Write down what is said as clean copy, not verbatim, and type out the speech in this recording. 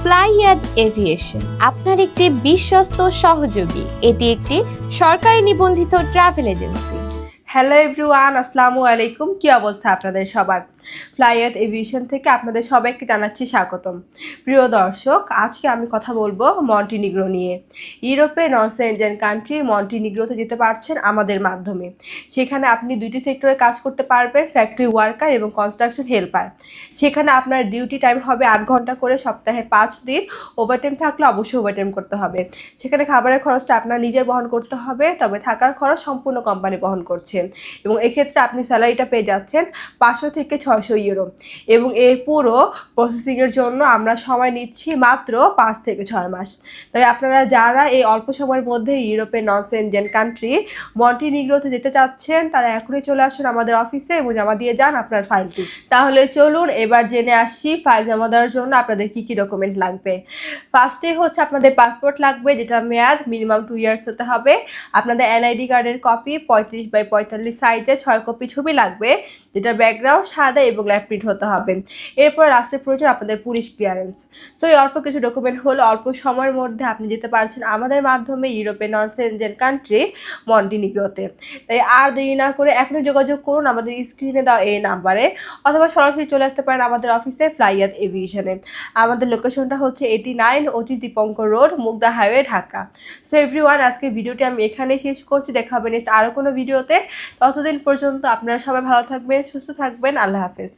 ফ্লাইয়াদ aviation আপনার একটি বিশ্বস্ত সহযোগী। এটি একটি সরকারি নিবন্ধিত ট্রাভেল এজেন্সি। হ্যালো এভরিওয়ান, আসসালামু আলাইকুম। কি অবস্থা আপনাদের সবার? ফ্লাইয়াদ এভিয়েশন থেকে আপনাদের সবাইকে জানাচ্ছি স্বাগতম। প্রিয় দর্শক, আজকে আমি কথা বলবো মন্টিনিগ্রো নিয়ে। ইউরোপের নন সেনজেন কান্ট্রি মন্টিনিগ্রোতে যেতে পারছেন আমাদের মাধ্যমে। সেখানে আপনি দুইটি সেক্টরে কাজ করতে পারবেন, ফ্যাক্টরি ওয়ার্কার এবং কনস্ট্রাকশন হেল্পার। সেখানে আপনার ডিউটি টাইম হবে 8 ঘন্টা করে, সপ্তাহে 5 দিন। ওভারটাইম থাকলে অবশ্যই ওভারটাইম করতে হবে। সেখানে খাবারের খরচটা আপনার নিজের বহন করতে হবে, তবে থাকার খরচ সম্পূর্ণ কোম্পানি বহন করছে। এবং এক্ষেত্রে আপনি স্যালারিটা পেয়ে যাচ্ছেন 500 থেকে 600 ইউরো। এবং এই পুরো প্রসেসিংয়ের জন্য আমরা সময় নিচ্ছি মাত্র 5 থেকে 6 মাস। তাই আপনারা যারা এই অল্প সময়ের মধ্যে ইউরোপের নন সেনজেন কান্ট্রি মন্টিনিগ্রোতে যেতে চাচ্ছেন, তারা এখনই চলে আসুন আমাদের অফিসে এবং জমা দিয়ে যান আপনার ফাইলটি। তাহলে চলুন এবার জেনে আসি ফাইল জমা দেওয়ার জন্য আপনাদের কি কি ডকুমেন্ট লাগবে। ফার্স্টে হচ্ছে আপনাদের পাসপোর্ট লাগবে, যেটা মেয়াদ মিনিমাম 2 ইয়ার্স হতে হবে। আপনাদের এনআইডি কার্ডের কপি 35x45 সাইজে 6 কপি ছবি লাগবে, যেটা ব্যাকগ্রাউন্ড সাদা এবং ল্যাপ প্রিন্ট হতে হবে। এরপর রাষ্ট্রের প্রয়োজন আপনাদের পুলিশ ক্লিয়ারেন্স। সো এই অল্প কিছু ডকুমেন্ট হলো অল্প সময়ের মধ্যে আপনি যেতে পারছেন আমাদের মাধ্যমে ইউরোপের নন সেনজেন কান্ট্রি মন্টিনিগ্রোতে। তাই আর দেরি না করে এখনই যোগাযোগ করুন আমাদের স্ক্রিনে দেওয়া এই নাম্বারে, অথবা সরাসরি চলে আসতে পারেন আমাদের অফিসে ফ্লাইয়াদ এভিয়েশনে। আমাদের লোকেশনটা হচ্ছে 89 Achit Dipankar road, Mugda highway, Dhaka. So everyone, আজকে ভিডিওটি আমি এখানেই শেষ করছি। দেখা হবে নেক্সট আরও কোনো ভিডিওতে। ততদিন পর্যন্ত আপনারা সবাই ভালো থাকবেন, সুস্থ থাকবেন। আল্লাহ হাফেজ।